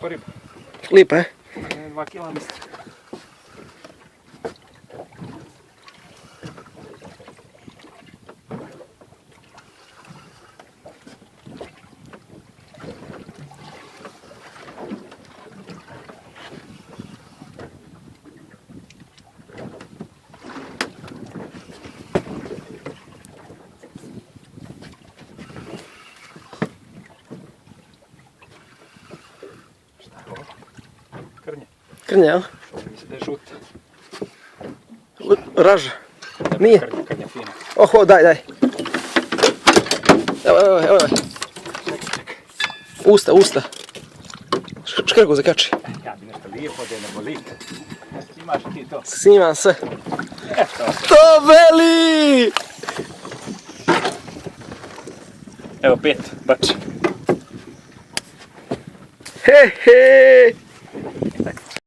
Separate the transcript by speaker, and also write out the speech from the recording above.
Speaker 1: Lijepa riba.
Speaker 2: Lijepa, je?
Speaker 1: 2 kila mislim. Krnje.
Speaker 2: Krnja, jel?
Speaker 1: Mislim da je žuta.
Speaker 2: Raža. Nije?
Speaker 1: Krnja fina.
Speaker 2: Oho, daj. Evo. Usta. Škrgu zakači.
Speaker 1: Ja bi nešto lijepo da je ne boli. Imaš ti to.
Speaker 2: Snimam sve.
Speaker 1: Eto.
Speaker 2: To veli!
Speaker 1: Evo 5, bač.
Speaker 2: He.